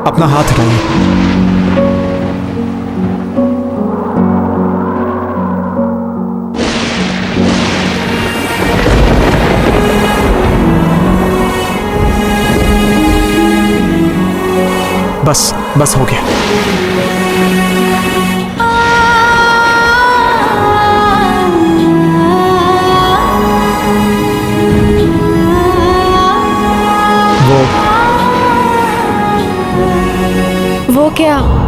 अपना हाथ हटाइए। बस बस हो गया। गया।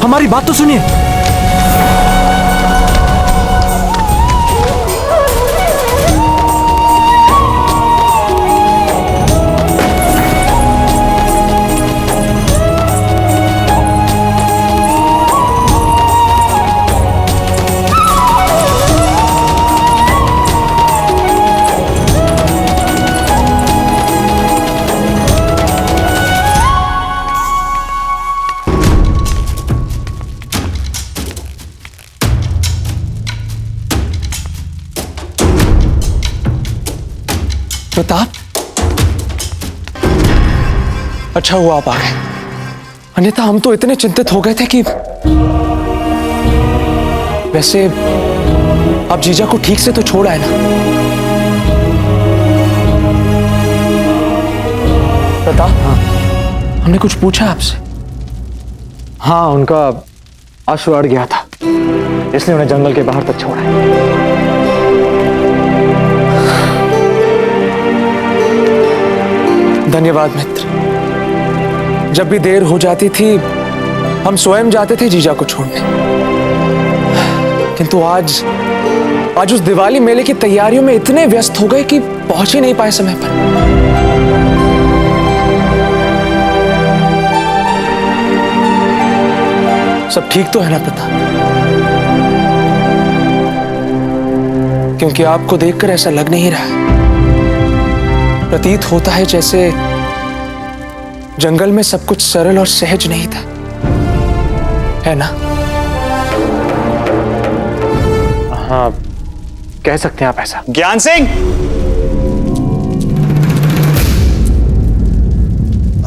हमारी बात तो सुनिए। प्रताप, अच्छा हुआ आप आ गए, अन्यथा हम तो इतने चिंतित हो गए थे कि। वैसे आप जीजा को ठीक से तो छोड़ आए ना? प्रताप, हाँ, हमने कुछ पूछा आपसे? हाँ, उनका अश्व अड़ गया था, इसलिए उन्हें जंगल के बाहर तक छोड़ा है। धन्यवाद मित्र। जब भी देर हो जाती थी हम स्वयं जाते थे जीजा को छोड़ने, किंतु आज उस दिवाली मेले की तैयारियों में इतने व्यस्त हो गए कि पहुंच ही नहीं पाए समय पर। सब ठीक तो है ना प्रताप? क्योंकि आपको देखकर ऐसा लग नहीं रहा है, प्रतीत होता है जैसे जंगल में सब कुछ सरल और सहज नहीं था, है ना? हाँ, कह सकते हैं आप ऐसा। ज्ञान सिंह,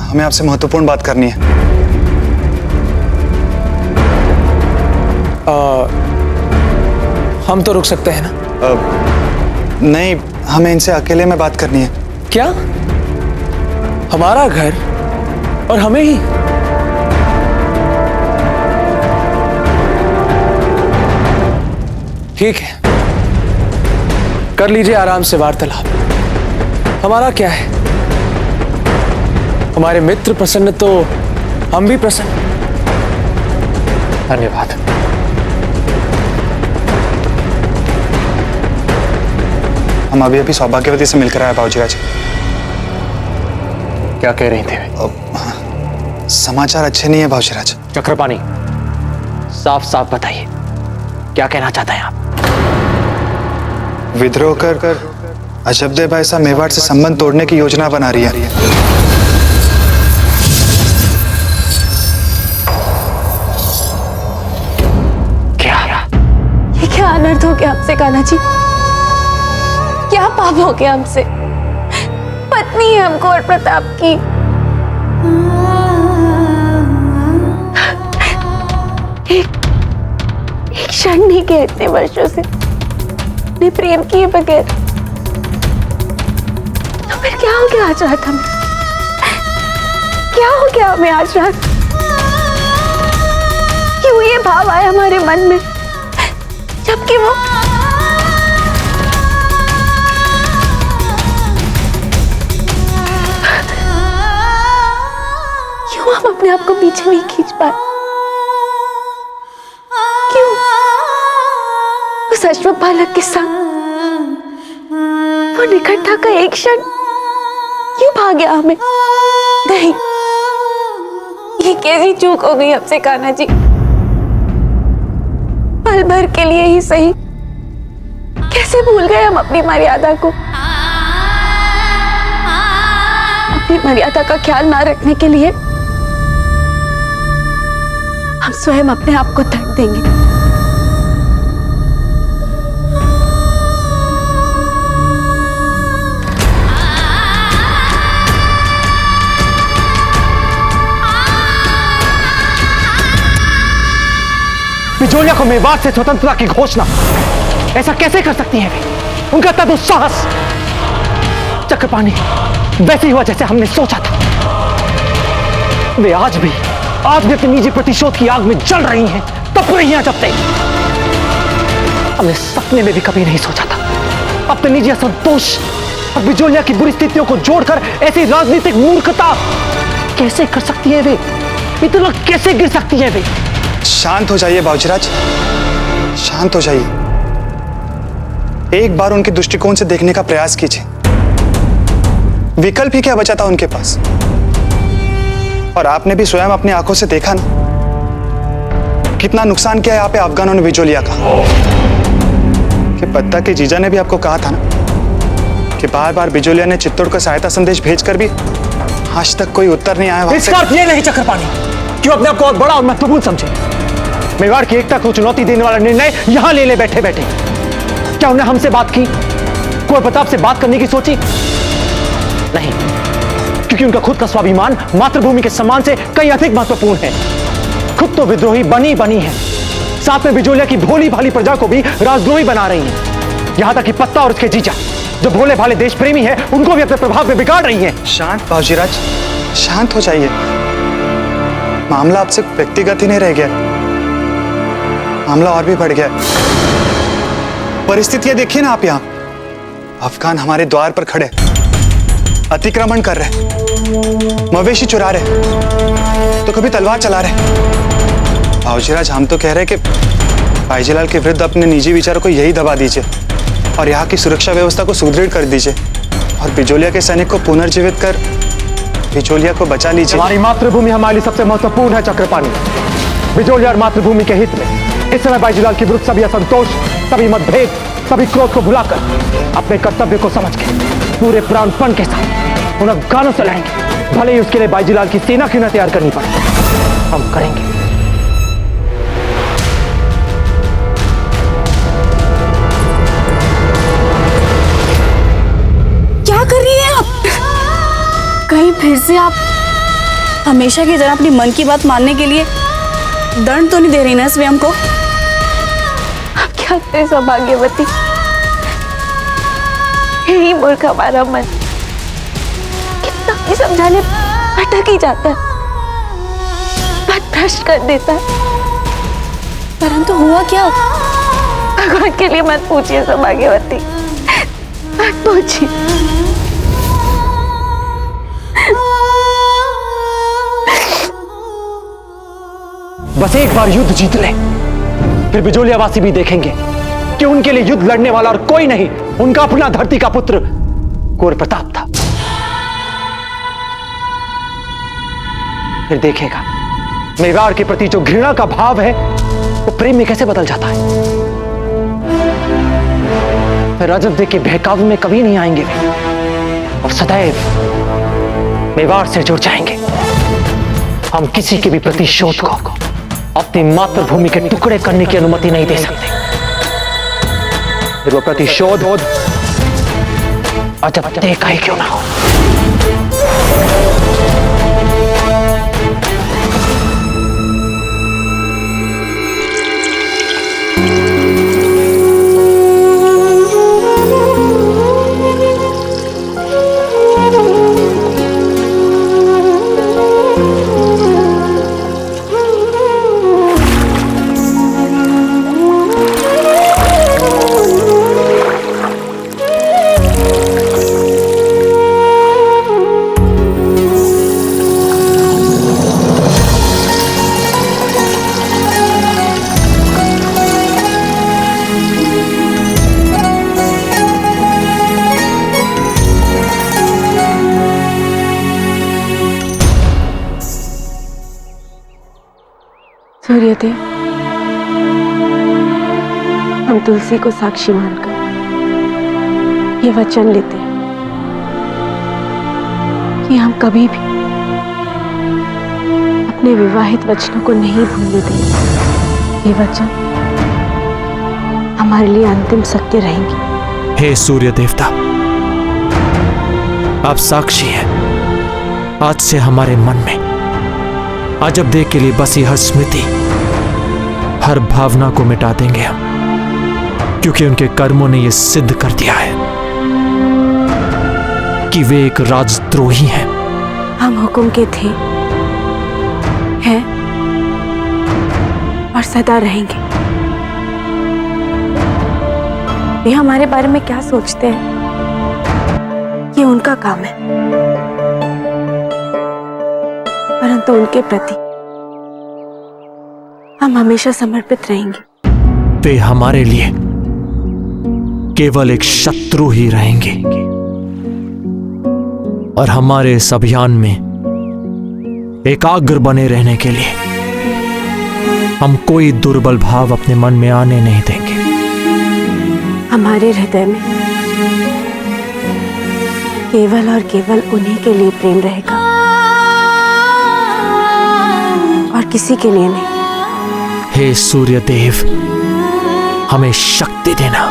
हमें आपसे महत्वपूर्ण बात करनी है। हम तो रुक सकते हैं ना? नहीं, हमें इनसे अकेले में बात करनी है। क्या? हमारा घर और हमें ही। ठीक है, कर लीजिए आराम से वार्तालाप। हमारा क्या है, हमारे मित्र प्रसन्न तो हम भी प्रसन्न। धन्यवाद। हम अभी अभी सौभाग्यवती से मिलकर आए बाबूजीराज। क्या कह रही थी? समाचार अच्छे नहीं है बाबूजीराज। चक्रपाणी, साफ साफ बताइए, क्या कहना चाहते हैं आप? विद्रोह कर अजबदेव ऐसा मेवाड़ से संबंध तोड़ने की योजना बना रही है। ये क्या अनर्थ हो गया हमसे कान्हा जी? क्या पाप हो गया हमसे? पत्नी है हमको और प्रताप की। एक क्षण नहीं गया इतने वर्षों से ने प्रेम किए बगैर। तो फिर क्या हो गया आज रात हमें? क्या हो गया हमें आज रात? क्यों ये भाव आया हमारे मन में, जबकि वो क्यों हम अपने आप को पीछे नहीं खींच पाए? क्यों उस अश्व बालक के संग वो निकटता का एक क्षण क्यों भाग गया हमें? नहीं, ये कैसी चूक हो गई हमसे कान्हा जी? पल भर के लिए ही सही, कैसे भूल गए हम अपनी मर्यादा को? अपनी मर्यादा का ख्याल ना रखने के लिए हम स्वयं अपने आप को दंड देंगे। बिजोलिया को मेवाड़ से स्वतंत्रता की घोषणा ऐसा कैसे कर सकती है वे? उनका तब दुस्साहस चक्रपाणी वैसे ही हुआ जैसे हमने सोचा था। वे आज भी अपनी निजी प्रतिशोध की आग में जल रही हैं, तप रही हैं जब तक। हमने सपने में भी कभी नहीं सोचा था अपने निजी असंतोष और बिजोलिया की बुरी स्थितियों को जोड़कर ऐसी राजनीतिक मूर्खता कैसे कर सकती है वे? इतना कैसे गिर सकती है वे? शांत हो जाइए बाबूजीराज, शांत हो जाइए। एक बार उनके दृष्टिकोण से देखने का प्रयास कीजिए। विकल्प ही क्या बचा था उनके पास? और आपने भी स्वयं अपनी आंखों से देखा ना कितना नुकसान किया यहाँ पे अफगानों ने बिजोलिया का। कि पत्ता के जीजा ने भी आपको कहा था ना कि बार बार बिजोलिया ने चित्तौड़ का सहायता संदेश भेजकर भी आज तक कोई उत्तर नहीं आया। इसका अर्थ ये नहीं चक्रपाणी क्यों अपने आप को और बड़ा और महत्वपूर्ण समझे। मेवाड़ की एकता को चुनौती देने वाला निर्णय यहां ले बैठे बैठे। क्या उन्हें हमसे बात की, कोई प्रताप से बात करने की सोची? नहीं, क्योंकि उनका खुद का स्वाभिमान मातृभूमि के सम्मान से कहीं अधिक महत्वपूर्ण है। खुद तो विद्रोही बनी है, साथ में बिजोलिया की भोली भाली प्रजा को भी राजद्रोही बना रही है। यहां तक कि पत्ता और उसके जीजा जो भोले भाले देश प्रेमी है उनको भी अपने प्रभाव में बिगाड़ रही है। शांत बाबूजीराज, शांत हो जाइए। मामला आपसे व्यक्तिगत ही नहीं रह गया, मामला और भी बढ़ गया। परिस्थितियां देखिए ना आप। यहां अफगान हमारे द्वार पर खड़े अतिक्रमण कर रहे, मवेशी चुरा रहे, तो कभी तलवार चला रहे। बाबूजीराज, हम तो कह रहे कि बाईजीलाल के विरुद्ध अपने निजी विचारों को यही दबा दीजिए और यहाँ की सुरक्षा व्यवस्था को सुदृढ़ कर दीजिए और बिजोलिया के सैनिक को पुनर्जीवित कर बिजोलिया को बचा लीजिए। हमारी मातृभूमि हमारे लिए सबसे महत्वपूर्ण है चक्रपाणी। बिजोलिया और मातृभूमि के हित में इस समय बाईजीलाल के विरुद्ध सभी असंतोष, सभी मतभेद, सभी क्रोध को भुलाकर अपने कर्तव्य को समझ के पूरे प्राणपण के साथ उन अफगानों से लड़ेंगे। भले ही उसके लिए बाईजीलाल की सेना क्यों न तैयार करनी पड़े, हम करेंगे। क्या कर रही हैं आप? कहीं फिर से आप हमेशा की तरह अपनी मन की बात मानने के लिए दंड तो नहीं दे रही ना स्वयं को? अब क्या करे सौभाग्यवती, यही मूर्ख हमारा मन। कितना काफी समझाने भटक ही जाता है, बात भ्रष्ट कर देता है। परंतु हुआ क्या? भगवान के लिए मत पूछिए सौभाग्यवती, मत पूछिए। बस एक बार युद्ध जीत ले, फिर बिजोलियावासी भी देखेंगे कि उनके लिए युद्ध लड़ने वाला और कोई नहीं, उनका अपना धरती का पुत्र कुंवर प्रताप था। फिर देखेगा मेवाड़ के प्रति जो घृणा का भाव है वो प्रेम में कैसे बदल जाता है। फिर रजत देख के बहकावे में कभी नहीं आएंगे वे, और सदैव मेवाड़ से जुड़ जाएंगे। हम किसी के भी प्रतिशोध को अपनी मातृभूमि के टुकड़े करने की अनुमति नहीं दे सकते। फिर वो प्रतिशोध अजब देखा ही क्यों ना हो। सूर्यदेव, हम तुलसी को साक्षी मानकर ये वचन लेते हैं कि हम कभी भी अपने विवाहित वचनों को नहीं भूलने देंगे। ये वचन हमारे लिए अंतिम सत्य रहेंगे। हे सूर्य देवता, आप साक्षी हैं। आज से हमारे मन में अजब देव के लिए बसी हर स्मृति, हर भावना को मिटा देंगे हम, क्योंकि उनके कर्मों ने यह सिद्ध कर दिया है कि वे एक राजद्रोही हैं। हम हुक्म के थे, हैं और सदा रहेंगे। वे हमारे बारे में क्या सोचते हैं ये उनका काम है, परंतु उनके प्रति हम हमेशा समर्पित रहेंगे। वे हमारे लिए केवल एक शत्रु ही रहेंगे और हमारे इस अभियान में एकाग्र बने रहने के लिए हम कोई दुर्बल भाव अपने मन में आने नहीं देंगे। हमारे हृदय में केवल और केवल उन्हीं के लिए प्रेम रहेगा और किसी के लिए नहीं। हे सूर्य देव, हमें शक्ति देना।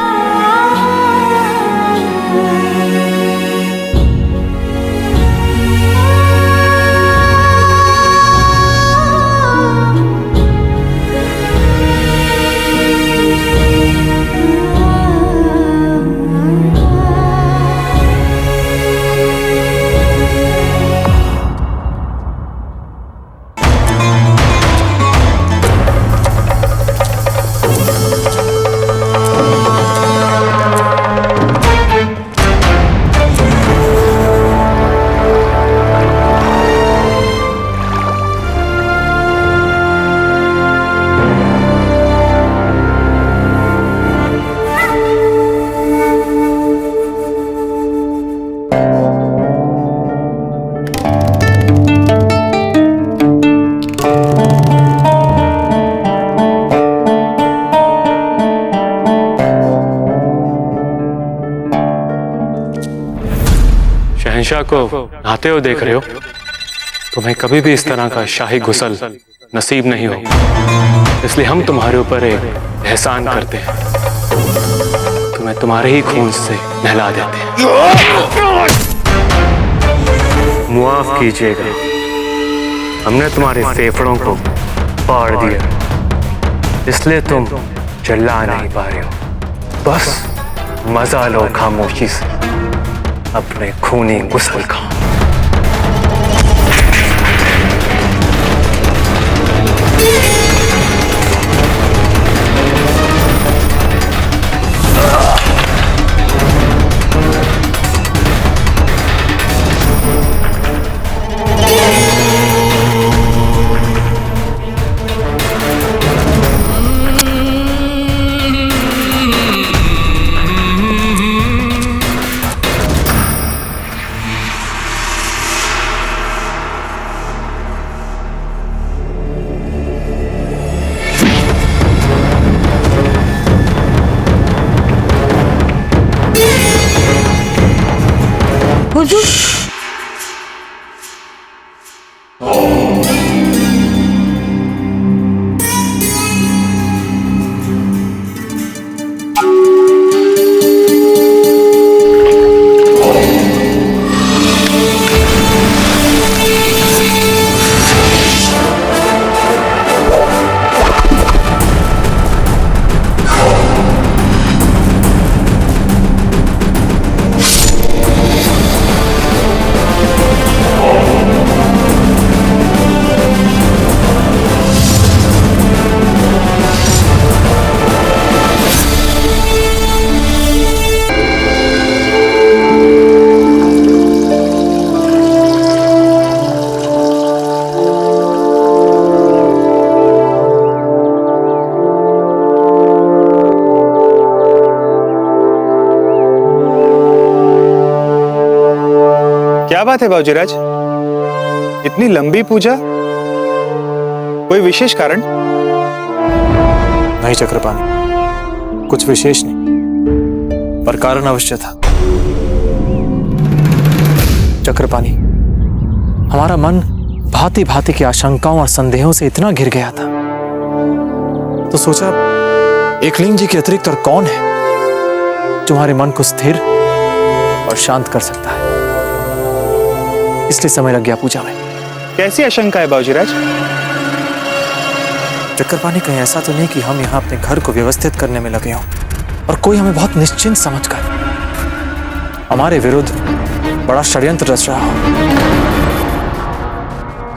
शहंशाह को नहाते हुए देख रहे हो, तुम्हें कभी भी इस तरह का शाही गुसल नसीब नहीं हो, इसलिए हम तुम्हारे ऊपर एक एहसान करते हैं, तुम्हें तुम्हारे ही खून से नहला देते हैं। मुआफ कीजिएगा, हमने तुम्हारे फेफड़ों को फाड़ दिया, इसलिए तुम चिल्ला नहीं पा रहे हो। बस मजा लो खामोशी से अपने खूनी गुस्ल का। हुजूर। क्या बात है बाबूजीराज, इतनी लंबी पूजा, कोई विशेष कारण? नहीं चक्रपाणी, कुछ विशेष नहीं, पर कारण अवश्य था। चक्रपाणी, हमारा मन भांति भांति की आशंकाओं और संदेहों से इतना घिर गया था, तो सोचा एकलिंग जी के अतिरिक्त और कौन है जो हमारे मन को स्थिर और शांत कर सकता है। इसलिए समय लग गया पूजा में। कैसी आशंका है बाबूजीराज? चक्रपाणी, कहीं ऐसा तो नहीं कि हम यहाँ अपने घर को व्यवस्थित करने में लगे हों और कोई हमें बहुत निश्चिंत समझकर हमारे विरुद्ध बड़ा षड्यंत्र रच रहा हो।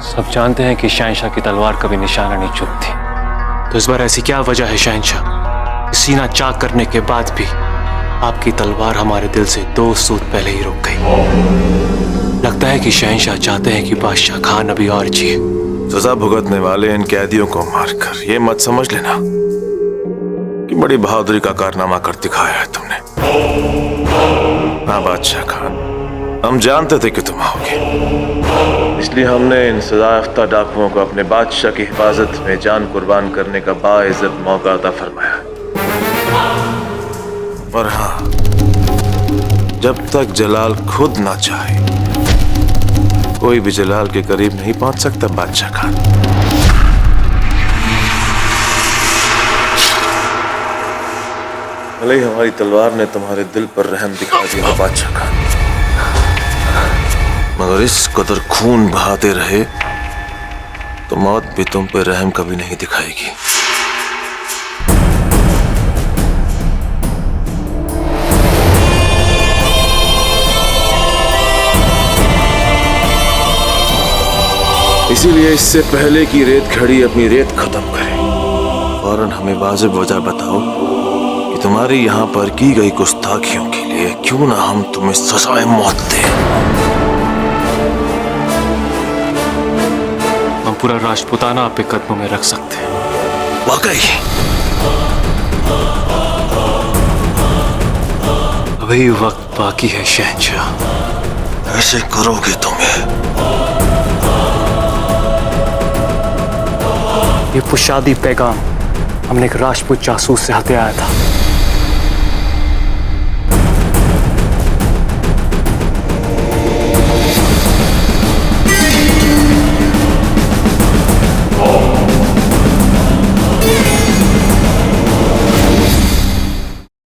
सब जानते हैं कि शहंशाह की तलवार कभी निशाना नहीं चूकती, तो इस बार ऐसी क्या वजह है शहंशाह, सीना चाक करने के बाद भी आपकी तलवार हमारे दिल से 2 सूत पहले ही रुक गई। लगता है कि शहंशाह चाहते हैं कि बादशाह खान अभी और जिए। सजा भुगतने वाले इन कैदियों को मारकर ये मत समझ लेना कि बड़ी बहादुरी का कारनामा कर दिखाया है तुमने। हाँ बादशाह खान, हम जानते थे कि तुम आओगे, इसलिए हमने इन सजायाफ्ता डाकुओं को अपने बादशाह की हिफाजत में जान कुर्बान करने का बाइज्जत मौका अता फरमाया। और हाँ, जब तक जलाल खुद ना चाहे कोई भी जलाल के करीब नहीं पहुंच सकता बादशाह खान। भले ही हमारी तलवार ने तुम्हारे दिल पर रहम दिखा दिया बादशाह खान, मगर इस कदर खून बहाते रहे तो मौत भी तुम पे रहम कभी नहीं दिखाएगी। इसीलिए इससे पहले कि रेत खड़ी अपनी रेत खत्म करे, फौरन हमें वाजिब वजह बताओ कि तुम्हारी यहाँ पर की गई गुस्ताखियों के लिए क्यों ना हम तुम्हें सजाए मौत दें। हम पूरा राजपूताना आपके कदमों में रख सकते हैं। वाकई अभी वक्त बाकी है शहंशाह। ऐसे करोगे तुम्हें? ये पुशादी पैगाम हमने एक राजपूत जासूस से हथियाया था।